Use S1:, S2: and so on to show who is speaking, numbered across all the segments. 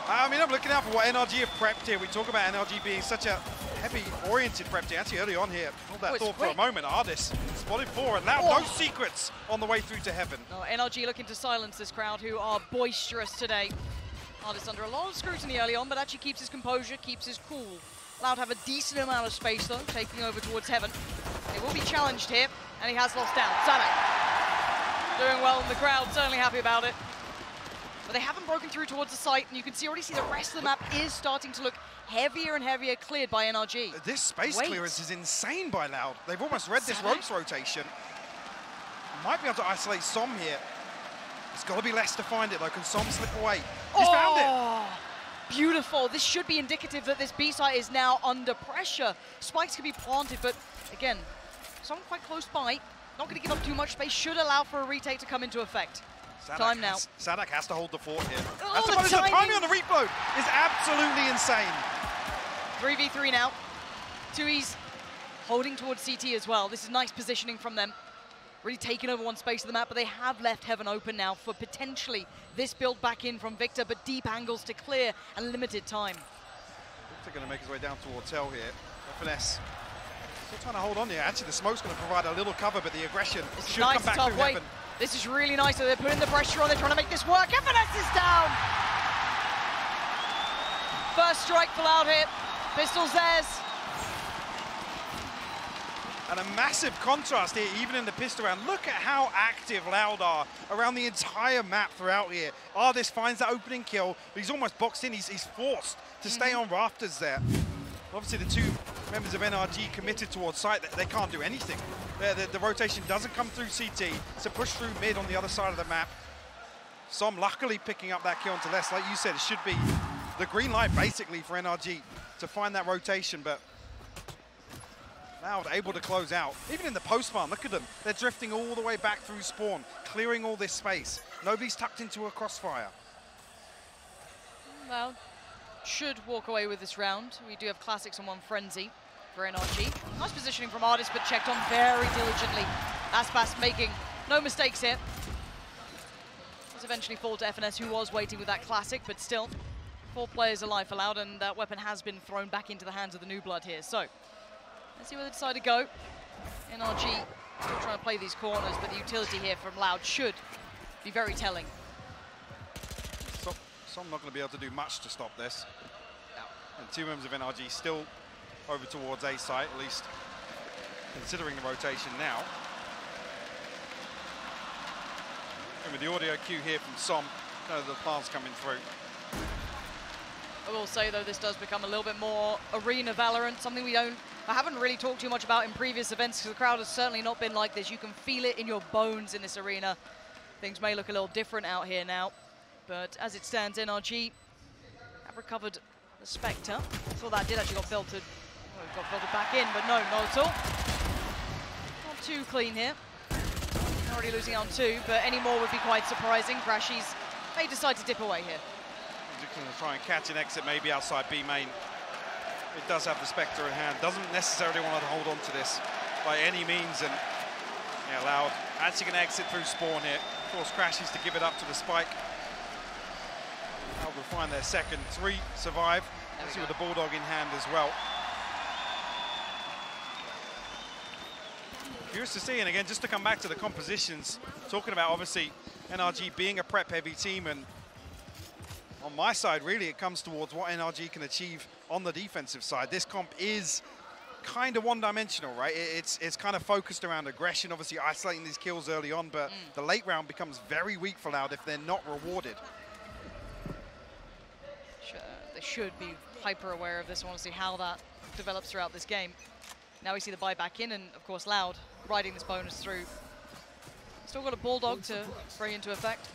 S1: I mean, I'm looking out for what NRG have prepped here. We talk about NRG being such a heavy-oriented prep team. Actually, early on here, hold that thought for a moment. ARDIIS spotted 4 and Loud, no secrets on the way through to heaven.
S2: No, NRG looking to silence this crowd who are boisterous today. ARDIIS under a lot of scrutiny early on, but actually keeps his composure, keeps his cool. Loud have a decent amount of space though, taking over towards heaven. He will be challenged here, and he has lost down. SAADHAK doing well in the crowd, certainly happy about it. But they haven't broken through towards the site, and you can already see the rest of the map is starting to look heavier and heavier cleared by NRG.
S1: This space clearance is insane by Loud. They've almost read this ropes rotation. Might be able to isolate Som here. It's got to be less to find it though. Can Som slip away? He's found it!
S2: Beautiful. This should be indicative that this B site is now under pressure. Spikes can be planted, but again, Som quite close by. Not going to give up too much space. Should allow for a retake to come into effect. Time now.
S1: SAADHAK has to hold the fort here.
S2: The
S1: timing on the reflow is absolutely insane.
S2: 3v3 now. TUYZ holding towards CT as well. This is nice positioning from them. Really taking over one space of the map, but they have left heaven open now for potentially this build back in from Victor, but deep angles to clear and limited time.
S1: Victor going to make his way down towards Hell here. Finesse. Still trying to hold on here. Actually, the smoke's going to provide a little cover, but the aggression should come back through heaven.
S2: This is really nice. So they're putting the pressure on. They're trying to make this work. And Finesse is down. First strike for Loud here. Pistols theirs.
S1: And a massive contrast here, even in the pistol round. Look at how active Loud are around the entire map throughout here. ARDIIS finds that opening kill, but he's almost boxed in. He's forced to stay on rafters there. Obviously, the two members of NRG committed towards site. They can't do anything. The rotation doesn't come through CT. It's a push through mid on the other side of the map. Som luckily picking up that kill onto less. Like you said, it should be the green light basically for NRG to find that rotation, but Loud able to close out. Even in the post farm, look at them. They're drifting all the way back through spawn, clearing all this space. Nobody's tucked into a crossfire.
S2: Loud should walk away with this round. We do have classics on one frenzy for NRG. Nice positioning from ARDIIS, but checked on very diligently. ASPAS making no mistakes here. Does eventually fall to FNS, who was waiting with that classic, but still 4 players alive for Loud, and that weapon has been thrown back into the hands of the new blood here. So let's see where they decide to go. NRG still trying to play these corners, but the utility here from Loud should be very telling.
S1: Som not going to be able to do much to stop this. No. And 2 members of NRG still over towards A site, at least considering the rotation now. And with the audio cue here from Som, the plants coming through.
S2: I will say though, this does become a little bit more arena Valorant, something I haven't really talked too much about in previous events, because the crowd has certainly not been like this. You can feel it in your bones in this arena. Things may look a little different out here now, but as it stands, NRG have recovered the Spectre. I thought that did actually got filtered back in, but no, not at all. Not too clean here. Already losing on 2, but any more would be quite surprising. CRASHIES may decide to dip away here.
S1: He's going to try and catch an exit maybe outside B main. It does have the Spectre in hand. Doesn't necessarily want to hold on to this by any means. And yeah, Loud actually going to exit through spawn here. Force CRASHIES to give it up to the spike. Loud will find their second. 3 survive. Actually with the Bulldog in hand as well. Curious to see, and again, just to come back to the compositions, talking about obviously NRG being a prep-heavy team, and on my side, really, it comes towards what NRG can achieve on the defensive side. This comp is kind of one-dimensional, right? It's kind of focused around aggression, obviously isolating these kills early on, but the late round becomes very weak for Loud if they're not rewarded.
S2: They should be hyper-aware of this. I want to see how that develops throughout this game. Now we see the buy back in, and of course Loud riding this bonus through. Still got a Bulldog to bring into effect.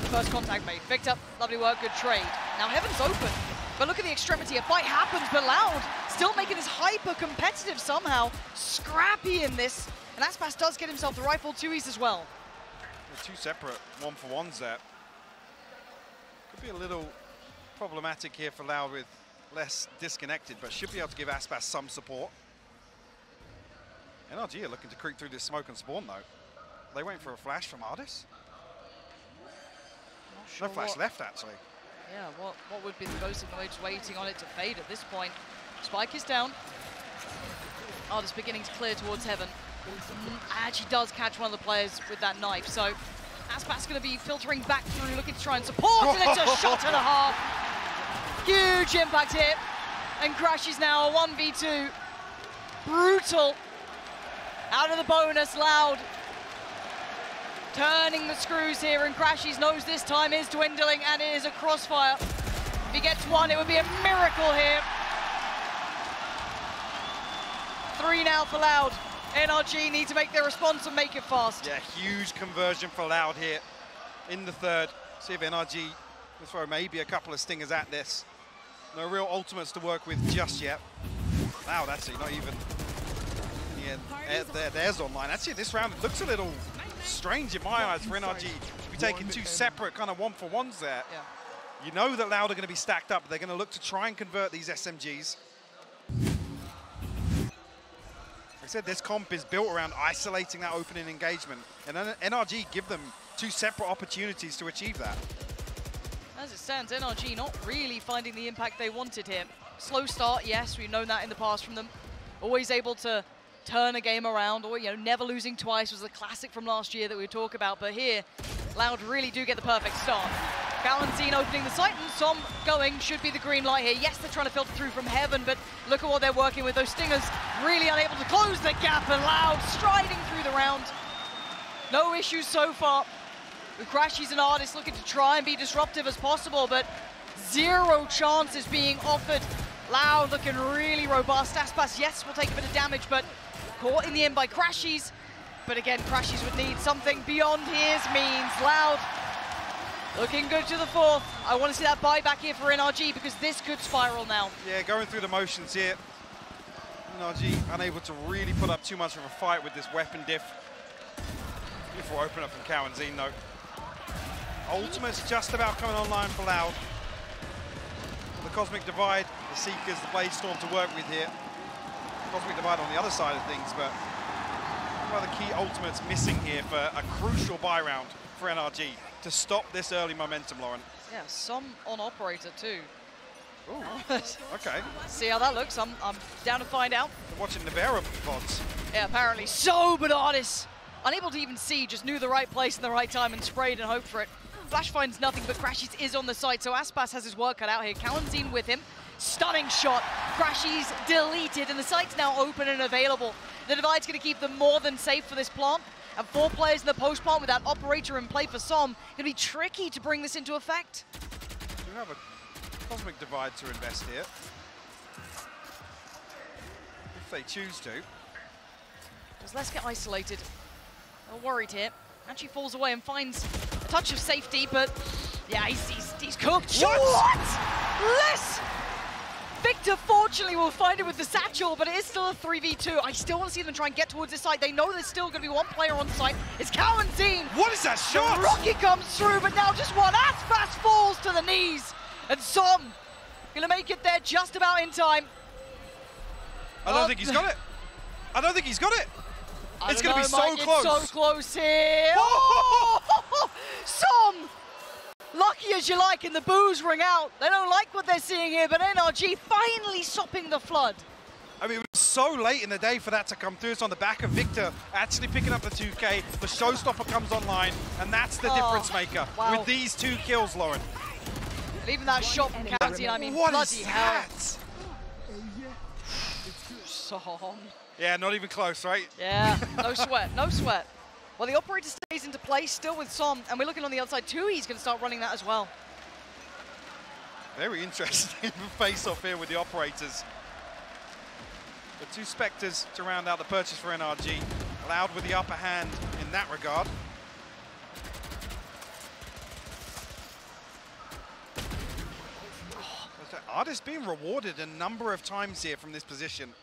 S2: First contact made. Victor, lovely work, good trade. Now Heaven's open, but look at the extremity. A fight happens, but Loud still making this hyper-competitive somehow. Scrappy in this, and ASPAS does get himself the rifle, TUYZ as well.
S1: They're 2 separate 1-for-1s there. Could be a little problematic here for Loud with less disconnected, but should be able to give ASPAS some support. NRG are looking to creep through this smoke and spawn though. Are they waiting for a flash from ARDIIS?
S2: Sure
S1: No flash left, actually.
S2: Yeah, what would be the go signal? Just waiting on it to fade at this point. Spike is down. ARDIIS beginning to clear towards heaven. Actually does catch one of the players with that knife. So ASPAS going to be filtering back through, looking to try and support, and it's a shot and a half. Huge impact hit. And CRASHIES now a 1v2. Brutal. Out of the bonus, Loud. Turning the screws here, and CRASHIES knows this time is dwindling, and it is a crossfire. If he gets one, it would be a miracle here. 3 now for Loud. NRG need to make their response and make it fast.
S1: Yeah, huge conversion for Loud here in the third. See if NRG will throw maybe a couple of stingers at this. No real ultimates to work with just yet. Loud actually not even. Yeah, there's online. Actually, this round it looks a little strange in my eyes for NRG to be taking 2 separate kind of 1-for-1s there.
S2: Yeah.
S1: You know that Loud are going to be stacked up. They're going to look to try and convert these SMGs. Like I said, this comp is built around isolating that opening engagement, and then NRG give them 2 separate opportunities to achieve that.
S2: As it stands, NRG not really finding the impact they wanted here. Slow start, yes, we've known that in the past from them. Always able to turn a game around, or never losing twice was the classic from last year that we talk about. But here, Loud really do get the perfect start. CAUANZIN opening the site, and Som going should be the green light here. Yes, they're trying to filter through from heaven, but look at what they're working with. Those stingers really unable to close the gap, and Loud striding through the round. No issues so far. With CRASHIES and ARDIIS looking to try and be disruptive as possible, but 0 chances being offered. Loud looking really robust. ASPAS, yes, will take a bit of damage, but caught in the end by CRASHIES. But again, CRASHIES would need something beyond his means. Loud looking good to the 4th. I want to see that buyback here for NRG because this could spiral now.
S1: Yeah, going through the motions here. NRG unable to really put up too much of a fight with this weapon diff. Beautiful open up from CAUANZIN though. Ultimate's just about coming online for Loud. The Cosmic Divide, the Seekers, the Blade Storm to work with here. Cosmic Divide on the other side of things, but one of the key ultimates missing here for a crucial buy round for NRG to stop this early momentum, Lauren.
S2: Yeah, Som on operator too.
S1: Ooh, okay.
S2: See how that looks. I'm down to find out.
S1: They're watching the Vera pods.
S2: Yeah, apparently so, but ARDIIS, unable to even see, just knew the right place and the right time and sprayed and hoped for it. Flash finds nothing, but CRASHIES is on the site, so ASPAS has his work cut out here. CAUANZIN with him. Stunning shot. CRASHIES deleted, and the site's now open and available. The Divide's going to keep them more than safe for this plant. And 4 players in the post plant with that operator in play for Som. Going to be tricky to bring this into effect.
S1: We have a Cosmic Divide to invest here. If they choose to.
S2: Does Les get isolated? They're worried here. Actually falls away and finds a touch of safety, but yeah, he's cooked. What? Les! Victor fortunately will find it with the satchel, but it is still a 3v2. I still want to see them try and get towards this side. They know there's still going to be 1 player on site. It's CAUANZIN.
S1: What is that shot?
S2: The rocket comes through, but now just one. ASPAS falls to the knees. And Som going to make it there just about in time.
S1: I don't think he's got it. I don't think he's got it. It's going to be so close.
S2: It's so close here. Oh! Som! Lucky as you like, and the boos ring out. They don't like what they're seeing here, but NRG finally stopping the flood.
S1: I mean, it was so late in the day for that to come through. It's on the back of Victor actually picking up the 2K. The showstopper comes online, and that's the difference maker with these 2 kills, Lauren.
S2: And even that shot from CAUANZIN, I mean,
S1: what
S2: bloody
S1: is
S2: hell.
S1: that?
S2: Som.
S1: Yeah, not even close, right?
S2: Yeah, no sweat, no sweat. Well, the operator stays into place, still with Som, and we're looking on the outside too. He's going to start running that as well.
S1: Very interesting face-off here with the operators. The 2 Spectres to round out the purchase for NRG. Loud with the upper hand in that regard. ARDIIS being rewarded a number of times here from this position.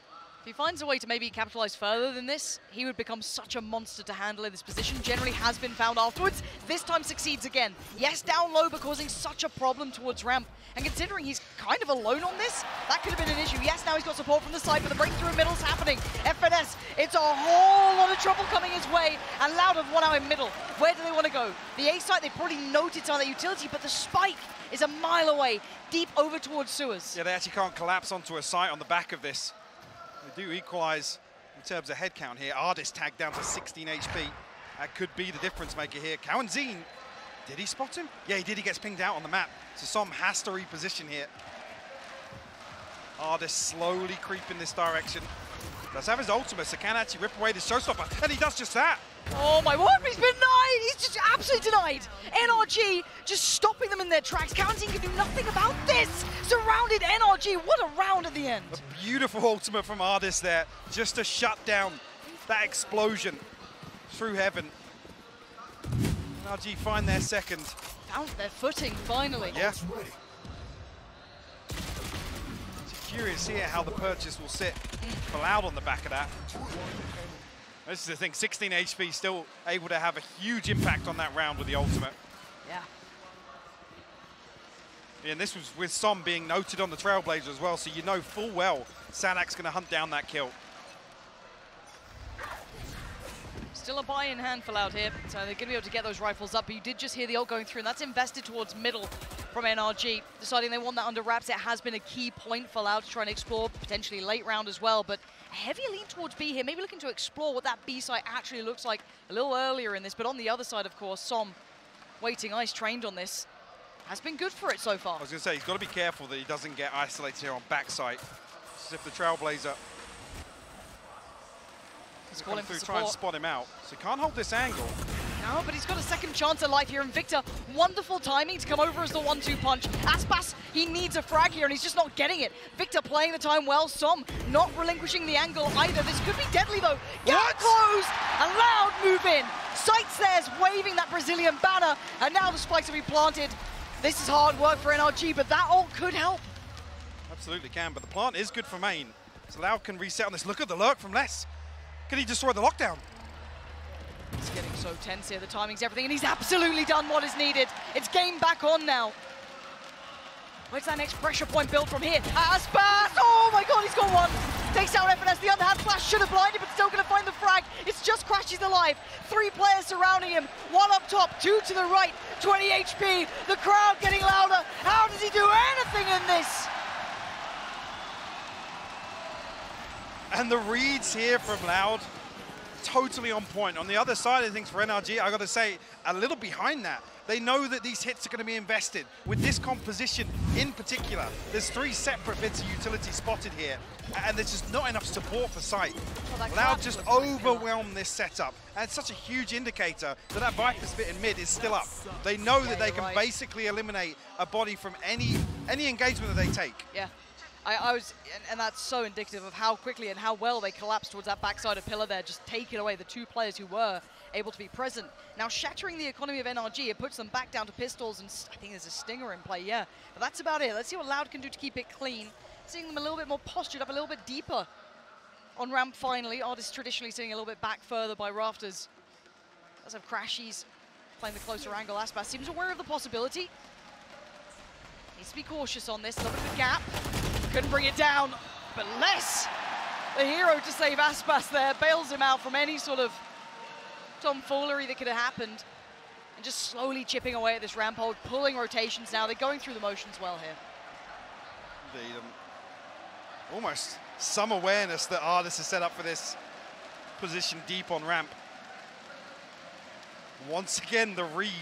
S2: If he finds a way to maybe capitalize further than this, he would become such a monster to handle in this position. Generally has been found afterwards. This time succeeds again. Yes, down low, but causing such a problem towards ramp. And considering he's kind of alone on this, that could have been an issue. Yes, now he's got support from the side, but the breakthrough in middle's happening. FNS, it's a whole lot of trouble coming his way, and Loud have won out in middle. Where do they want to go? The A site, they probably noted some of that utility, but the spike is a mile away, deep over towards sewers.
S1: Yeah, they actually can't collapse onto a site on the back of this. They do equalize in terms of head count here. ARDIIS tagged down to 16 HP. That could be the difference maker here. CAUANZIN, did he spot him? Yeah, he did. He gets pinged out on the map. So Som has to reposition here. ARDIIS slowly creeping this direction. Does have his ultimate, so can actually rip away the showstopper. And he does just that.
S2: Oh my word, he's been denied! He's just absolutely denied! NRG just stopping them in their tracks. CAUANZIN can do nothing about this! Surrounded NRG, what a round at the end!
S1: A beautiful ultimate from ARDIIS there, just to shut down that explosion through heaven. NRG find their second.
S2: Found their footing, finally.
S1: Yeah. It's curious here how the purchase will sit for Loud on the back of that. This is the thing, 16 HP still able to have a huge impact on that round with the ultimate.
S2: Yeah.
S1: And this was with Som being noted on the Trailblazer as well, so you know full well SAADHAK's going to hunt down that kill.
S2: Still a buy in hand for Loud here, so they're going to be able to get those rifles up, but you did just hear the ult going through, and that's invested towards middle from NRG. Deciding they want that under wraps, it has been a key point for Loud to try and explore, potentially late round as well, but a heavy lean towards B here, maybe looking to explore what that B site actually looks like a little earlier in this, but on the other side, of course, Som, waiting ice trained on this, has been good for it so far.
S1: I was going to say, he's got to be careful that he doesn't get isolated here on backside. As if the Trailblazer come through, try and spot him out. So he can't hold this angle.
S2: No, but he's got a second chance at life here. And Victor, wonderful timing to come over as the 1-2 punch. ASPAS, he needs a frag here, and he's just not getting it. Victor playing the time well. Som not relinquishing the angle either. This could be deadly, though. Gap closed, and Loud move in. Sights there's waving that Brazilian banner, and now the spikes will be planted. This is hard work for NRG, but that ult could help.
S1: Absolutely can, but the plant is good for main. So Loud can reset on this. Look at the lurk from Les. Can he destroy the lockdown?
S2: It's getting so tense here, the timing's everything, and he's absolutely done what is needed. It's game back on now. Where's that next pressure point built from here? ASPAS! Oh my god, he's got one! Takes out FNS, the underhand flash should have blinded, but still gonna find the frag. It's just CRASHIES alive. 3 players surrounding him, 1 up top, 2 to the right, 20 HP. The crowd getting louder. How does he do anything in this?
S1: And the reads here from Loud, totally on point. On the other side of things for NRG, I got to say, a little behind that. They know that these hits are going to be invested. With this composition in particular, there's 3 separate bits of utility spotted here, and there's just not enough support for sight. Well, Loud just overwhelmed this setup, and it's such a huge indicator that that Viper's bit in mid is still up. They know that they can basically eliminate a body from any engagement that they take.
S2: Yeah. And that's so indicative of how quickly and how well they collapsed towards that backside of pillar there, just taking away the 2 players who were able to be present. Now shattering the economy of NRG, it puts them back down to pistols, and I think there's a stinger in play, yeah. But that's about it. Let's see what Loud can do to keep it clean. Seeing them a little bit more postured up, a little bit deeper on ramp finally. ARDIIS traditionally sitting a little bit back further by rafters. Let's have CRASHIES playing the closer angle. ASPAS seems aware of the possibility. Needs to be cautious on this, a little bit of a gap. Couldn't bring it down, but Les, the hero to save ASPAS there, bails him out from any sort of tomfoolery that could have happened, and just slowly chipping away at this ramp hold, pulling rotations now. They're going through the motions well here.
S1: Indeed. Almost some awareness that ARDIIS has set up for this position deep on ramp. Once again, the read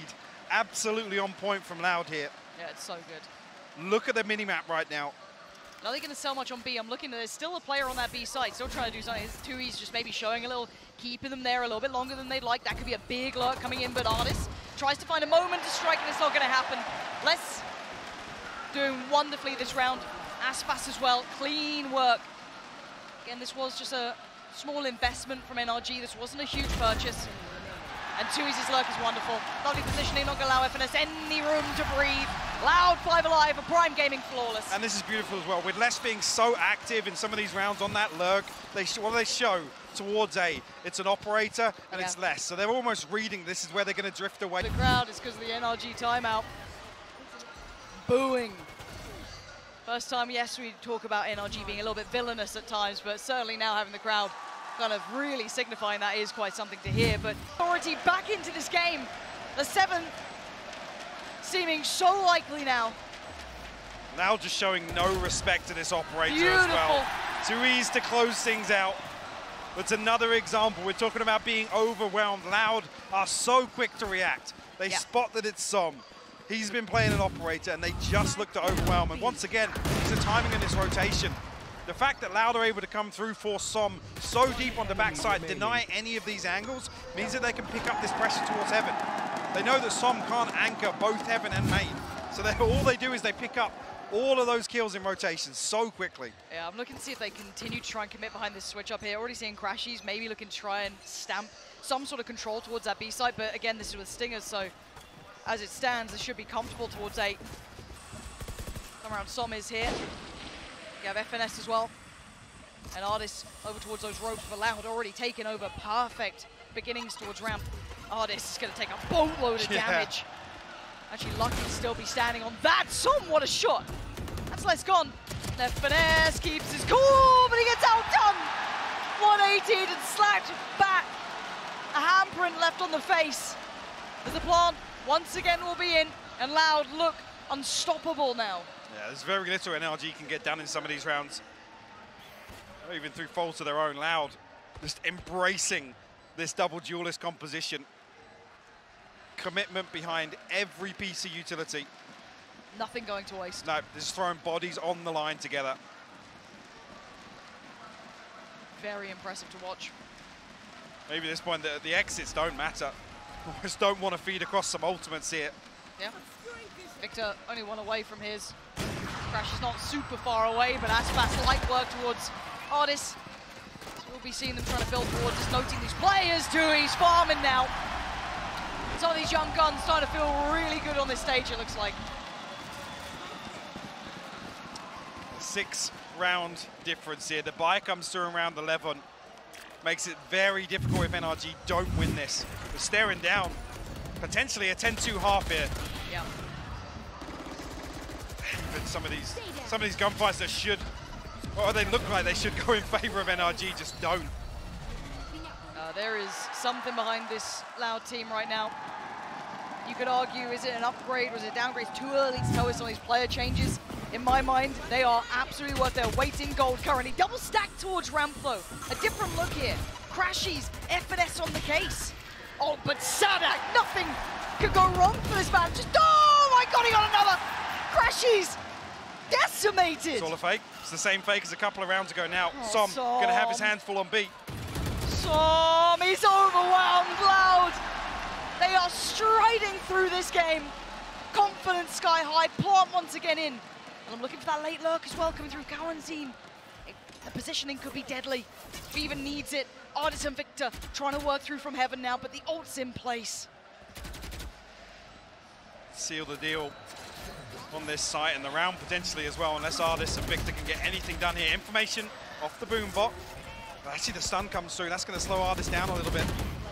S1: absolutely on point from Loud here.
S2: Yeah, it's so good.
S1: Look at the mini-map right now.
S2: Not going to sell much on B. I'm looking, there's still a player on that B side, still trying to do something. TUYZ just maybe showing a little, keeping them there a little bit longer than they'd like. That could be a big lurk coming in, but ARDIIS tries to find a moment to strike, and it's not going to happen. Les doing wonderfully this round. ASPAS as well, clean work. Again, this was just a small investment from NRG. This wasn't a huge purchase. And TUYZ's lurk is wonderful. Lovely positioning, not going to allow FNS any room to breathe. Loud, 5 alive, and Prime Gaming flawless.
S1: And this is beautiful as well. With Les being so active in some of these rounds on that lurk, what do they show towards A? It's an operator and it's Les. So they're almost reading this is where they're going to drift away.
S2: The crowd is because of the NRG timeout. Booing. First time, yes, we talk about NRG being a little bit villainous at times, but certainly now having the crowd kind of really signifying that is quite something to hear. But authority back into this game. The 7th seeming so likely now.
S1: Now just showing no respect to this operator
S2: Beautiful.
S1: as well. TUYZ to close things out. That's another example. We're talking about being overwhelmed. Loud are so quick to react. They spot that it's Som. He's been playing an operator and they just look to overwhelm. And once again, it's the timing in this rotation. The fact that Loud are able to come through, force Som so deep on the backside, deny any of these angles, means that they can pick up this pressure towards Heaven. They know that Som can't anchor both Heaven and Main. So all they do is they pick up all of those kills in rotation so quickly.
S2: Yeah, I'm looking to see if they continue to try and commit behind this switch up here. Already seeing CRASHIES, maybe looking to try and stamp some sort of control towards that B side. But again, this is with Stingers, so as it stands, they should be comfortable towards A. Come around, Som is here. You have FNS as well. And ARDIIS over towards those ropes, but Loud already taken over. Perfect beginnings towards ramp. ARDIIS is going to take a boatload of damage. Actually lucky to still be standing on that. Som, what a shot. That's less gone. FNS keeps his cool, but he gets outdone. 180 and slapped back. A handprint left on the face. As the plant once again will be in, and Loud look unstoppable now.
S1: Yeah, there's very little NRG can get done in some of these rounds. Even through fault of their own. Loud just embracing this double duelist composition. Commitment behind every piece of utility.
S2: Nothing going to waste.
S1: No, just throwing bodies on the line together.
S2: Very impressive to watch.
S1: Maybe at this point the exits don't matter. Just don't want to feed across some ultimates here.
S2: Yeah. Victor only one away from his. Crash is not super far away, but ASPAS light work towards ARDIIS. We'll be seeing them trying to build towards, just noting these players too. He's farming now. Some of these young guns starting to feel really good on this stage, it looks like.
S1: 6-round difference here. The buy comes through around 11. Makes it very difficult if NRG don't win this. We're staring down potentially a 10-2 half here.
S2: Yeah.
S1: Even some of these gunfights that should, or they look like they should go in favor of NRG, just don't.
S2: There is something behind this Loud team right now. You could argue, is it an upgrade, was it a downgrade? It's too early to tell us some of these player changes. In my mind, they are absolutely worth their weight in gold currently. Double stack towards ramp though. A different look here. CRASHIES, FNS on the case. Oh, but SAADHAK, nothing could go wrong for this man. Just, oh my God, he got another. CRASHIES, decimated.
S1: It's all a fake. It's the same fake as a couple of rounds ago now.
S2: Oh,
S1: Som gonna have his hands full on B.
S2: Som, he's overwhelmed. Loud. They are striding through this game. Confidence sky high. Plant once again in. And I'm looking for that late lurk as well, coming through CAUANZIN. The positioning could be deadly. If he even needs it. ARDIIS and Victor trying to work through from Heaven now, but the ult's in place.
S1: Seal the deal on this site and the round potentially as well, unless ARDIIS and Victor can get anything done here. Information off the boom bot. But actually the stun comes through. That's going to slow ARDIIS down a little bit.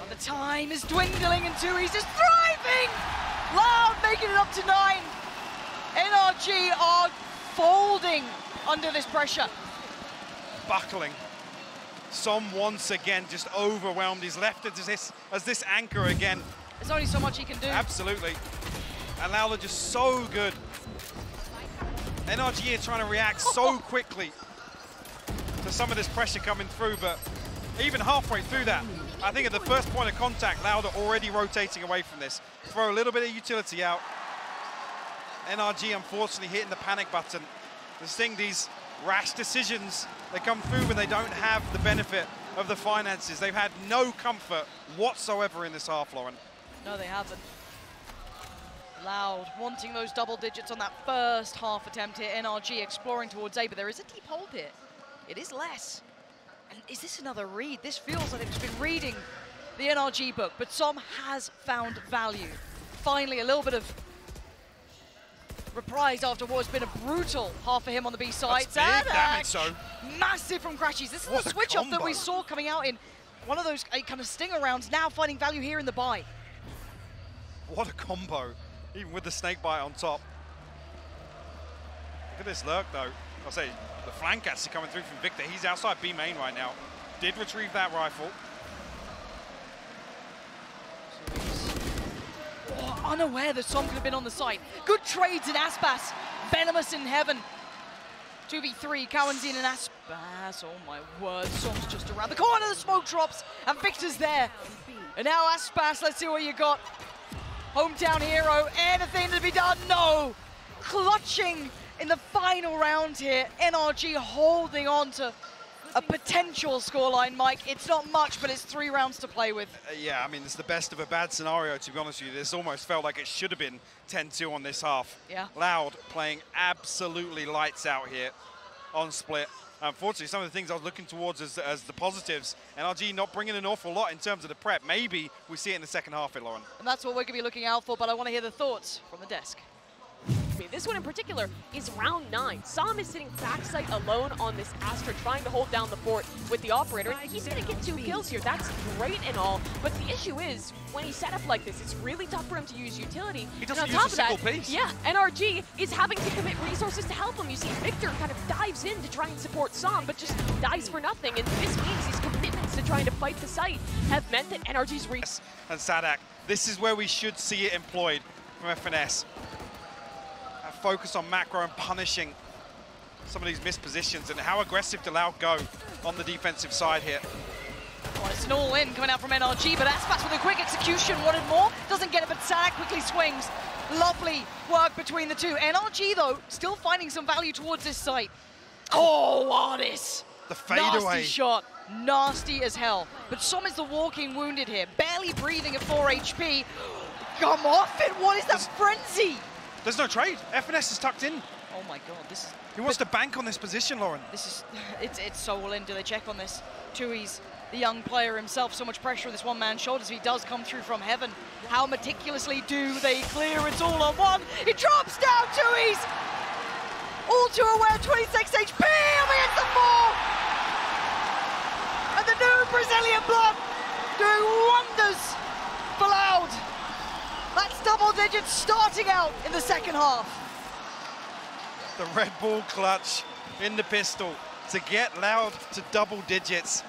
S2: The time is dwindling and TUYZ is thriving! Loud making it up to 9. NRG are folding under this pressure.
S1: Buckling. Som once again just overwhelmed. He's left as this anchor again.
S2: There's only so much he can do.
S1: Absolutely. And Loud are just so good. NRG are trying to react so quickly to some of this pressure coming through, but even halfway through that, I think at the first point of contact, Loud are already rotating away from this. Throw a little bit of utility out. NRG unfortunately hitting the panic button. Just seeing these rash decisions that come through when they don't have the benefit of the finances. They've had no comfort whatsoever in this half, Lauren.
S2: No, they haven't. Loud wanting those double digits on that first half attempt here. NRG exploring towards A, but there is a deep hold here. It is less. And is this another read? This feels like it's been reading the NRG book, but Som has found value. Finally, a little bit of reprise after what has been a brutal half for him on the B side.
S1: That's big damage, so.
S2: Massive from CRASHIES. This is the switch off that we saw coming out in one of those kind of stinger rounds, now finding value here in the buy.
S1: What a combo, even with the snake bite on top. Look at this lurk though. I'll say the flank actually coming through from Victor. He's outside B main right now. Did retrieve that rifle.
S2: Oh, unaware that Som could have been on the site. Good trades in ASPAS. Venomous in heaven. 2v3, CAUANZIN and ASPAS. Oh my word, Som's just around the corner. The smoke drops and Victor's there. And now ASPAS, let's see what you got. Hometown hero, anything to be done? No! Clutching in the final round here. NRG holding on to a potential scoreline, Mike. It's not much, but it's 3 rounds to play with.
S1: Yeah, I mean, it's the best of a bad scenario, to be honest with you. This almost felt like it should have been 10-2 on this half.
S2: Yeah.
S1: Loud playing absolutely lights out here on split. Unfortunately, some of the things I was looking towards as the positives, NRG not bringing an awful lot in terms of the prep. Maybe we see it in the second half here, Lauren.
S2: And that's what we're going to be looking out for, but I want to hear the thoughts from the desk.
S3: This one in particular is round 9. Som is sitting backside alone on this ASTRA, trying to hold down the fort with the operator. He's going to get 2 kills here. That's great and all, but the issue is, when he's set up like this, it's really tough for him to use utility.
S1: He doesn't
S3: and
S1: use
S3: on
S1: a
S3: top
S1: single
S3: of that,
S1: piece.
S3: yeah, NRG is having to commit resources to help him. You see Victor kind of dives in to try and support Som, but just dies for nothing, and this means his commitments to trying to fight the site have meant that NRG's
S1: and SAADHAK, this is where we should see it employed from FNS. Focus on macro and punishing some of these missed positions, and how aggressive did Loud go on the defensive side here.
S2: Well, it's an all-in coming out from NRG, but ASPAS with a quick execution wanted more. Doesn't get it, but SAADHAK quickly swings. Lovely work between the two. NRG, though, still finding some value towards this site. Oh, ARDIIS!
S1: The fadeaway.
S2: Nasty shot. Nasty as hell. But Som is the walking wounded here. Barely breathing at 4 HP. Come off it! What is that frenzy?
S1: There's no trade. FNS is tucked in.
S2: Oh my god, this is...
S1: He wants to bank on this position, Lauren.
S2: This is... It's so all in. Do they check on this? TUYZ, the young player himself, so much pressure on this one-man shoulders. He does come through from heaven. How meticulously do they clear? It's all on one. He drops down, TUYZ! All too aware, 26 HP, against the 4! And the new Brazilian blood doing wonders for Loud. That's double digits starting out in the second half.
S1: The Red Bull clutch in the pistol to get Loud to double digits.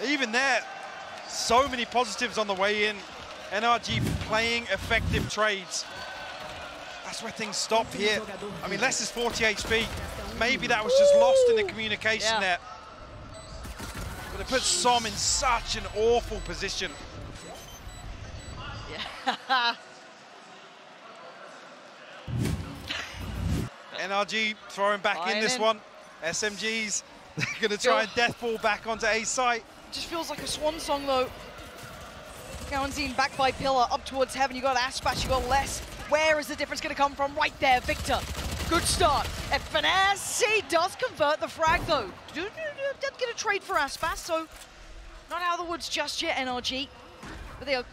S1: Even there, so many positives on the way in. NRG playing effective trades. That's where things stop here. I mean, less is 40 HP. Maybe that was just lost in the communication there. But it puts Som in such an awful position. NRG throwing back in this one. SMGs, they're going to try and deathball back onto A site.
S2: Just feels like a swan song though. CAUANZIN back by Pillar, up towards heaven. You got ASPAS, you got less. Where is the difference going to come from? Right there, Victor. Good start. FNS, he does convert the frag though. Did get a trade for ASPAS, so not out of the woods just yet, NRG. But they are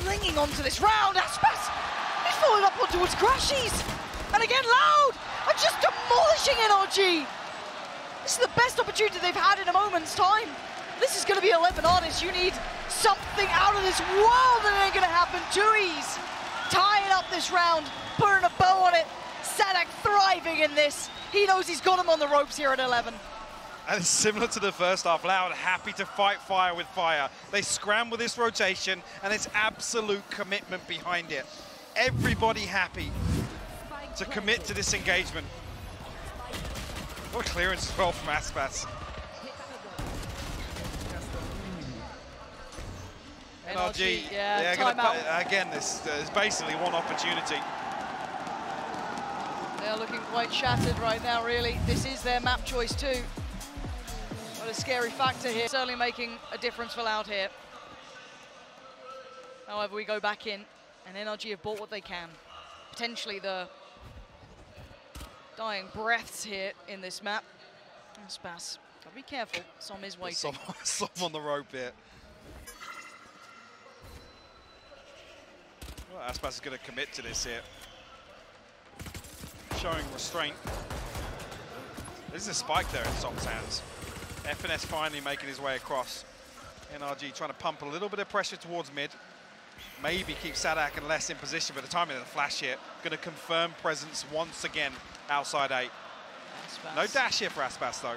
S2: clinging onto this round. ASPAS, he's falling up towards CRASHIES. And again, Loud are just demolishing NRG. This is the best opportunity they've had in a moment's time. This is going to be 11 ARDIIS. You need something out of this world, and it ain't going to happen. TUYZ tying up this round, putting a bow on it. SAADHAK thriving in this. He knows he's got him on the ropes here at 11.
S1: And it's similar to the first half. Loud happy to fight fire with fire. They scramble this rotation, and it's absolute commitment behind it. Everybody happy to commit to this engagement. What a clearance as well from ASPAS. NRG, again, this is basically one opportunity.
S2: They're looking quite shattered right now, really. This is their map choice too. What a scary factor here. Certainly making a difference for Loud here. However, we go back in, and NRG have bought what they can. Potentially the dying breaths here in this map. ASPAS Gotta be careful. Som is waiting.
S1: Som on the rope here. Well, ASPAS is going to commit to this here. Showing restraint. There's a spike there in Som's hands. FNS finally making his way across. NRG trying to pump a little bit of pressure towards mid. Maybe keep SAADHAK and less in position, but the timing of the flash here. Going to confirm presence once again outside 8.
S2: ASPAS.
S1: No dash here for ASPAS though.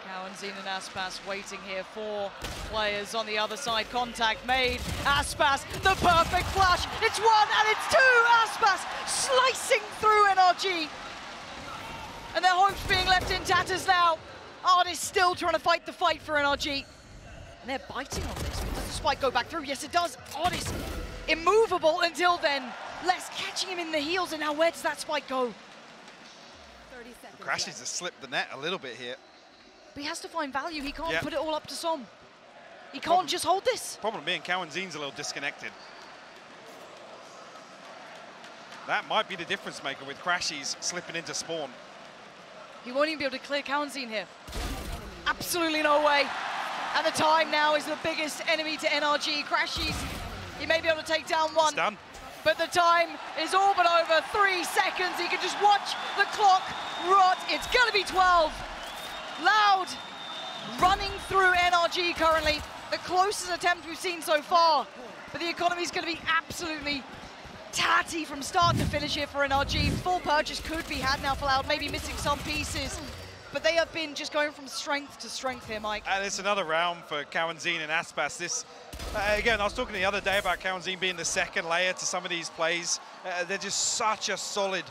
S2: CAUANZIN and ASPAS waiting here for players on the other side. Contact made. ASPAS, the perfect flash. It's 1 and it's 2. ASPAS slicing through NRG. And their hopes being left in tatters now. ARDIIS still trying to fight the fight for NRG. And they're biting on this. Does the spike go back through? Yes, it does. ARDIIS immovable until then. Les catching him in the heels, and now where does that spike go?
S4: 30 seconds.
S1: CRASHIES has slipped the net a little bit here.
S2: But he has to find value. He can't
S1: Yep.
S2: put it all up to Som. He can't just hold this.
S1: Problem being CAUANZIN's a little disconnected. That might be the difference maker with CRASHIES slipping into spawn.
S2: He won't even be able to clear CAUANZIN here. Absolutely no way. And the time now is the biggest enemy to NRG. CRASHIES, he may be able to take down 1.
S1: It's done.
S2: But the time is all but over. 3 seconds. He can just watch the clock rot. It's going to be 12. Loud running through NRG currently. The closest attempt we've seen so far. But the economy is going to be absolutely tatty from start to finish here for NRG. Full purchase could be had now for Loud, maybe missing some pieces. But they have been just going from strength to strength here, Mike.
S1: And it's another round for CAUANZIN and ASPAS. This, again, I was talking the other day about CAUANZIN being the second layer to some of these plays. They're just such a solid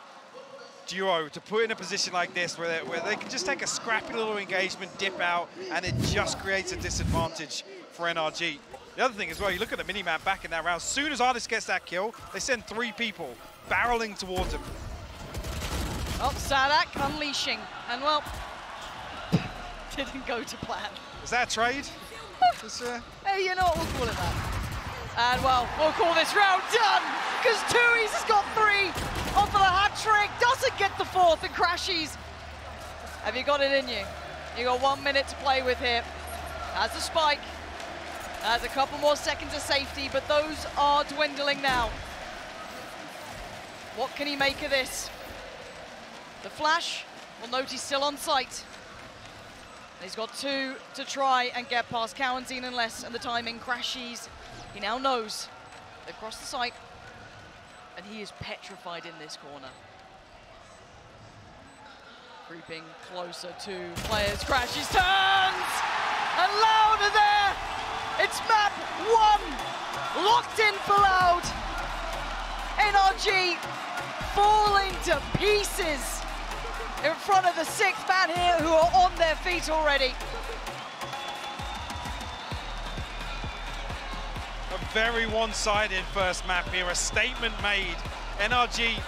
S1: duo to put in a position like this where they can just take a scrappy little engagement, dip out, and it just creates a disadvantage for NRG. The other thing as well, you look at the mini-map back in that round, as soon as ARDIIS gets that kill, they send 3 people barreling towards him.
S2: Oh, SAADHAK unleashing, and well, didn't go to plan.
S1: Is that a trade?
S2: Hey, you know what, we'll call it that. And well, we'll call this round done, because TUYZ has got 3 off of the hat trick, doesn't get the 4th, and CRASHIES. Have you got it in you? You got 1 minute to play with here. Has the spike, has a couple more seconds of safety, but those are dwindling now. What can he make of this? The flash, we'll note he's still on site. He's got 2 to try and get past CAUANZIN and less, and the timing. CRASHIES, he now knows they've crossed the site, and he is petrified in this corner. Creeping closer to players. CRASHIES turns, and Loud are there. It's map 1, locked in for Loud. NRG falling to pieces in front of the 6th man here, who are on their feet already.
S1: A very one-sided first map here, a statement made. NRG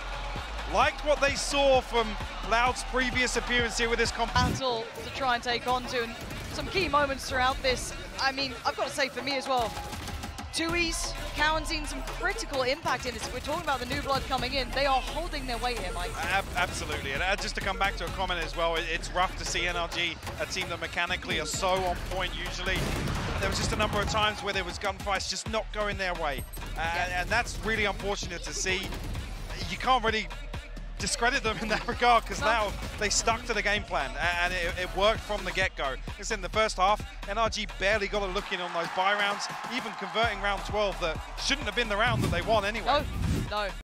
S1: liked what they saw from Loud's previous appearance here with this
S2: battle to try and take on to, and some key moments throughout this. I mean, I've got to say for me as well, TUYZ, CAUANZIN, some critical impact in this. If we're talking about the new blood coming in, they are holding their weight here, Mike.
S1: Absolutely, and just to come back to a comment as well, it's rough to see NRG, a team that mechanically are so on point usually. There was just a number of times where there was gunfights just not going their way. And that's really unfortunate to see. You can't really discredit them in that regard, because now they stuck to the game plan and it worked from the get-go. It's in the first half, NRG barely got a look in on those buy rounds, even converting round 12 that shouldn't have been the round that they won anyway.
S2: No.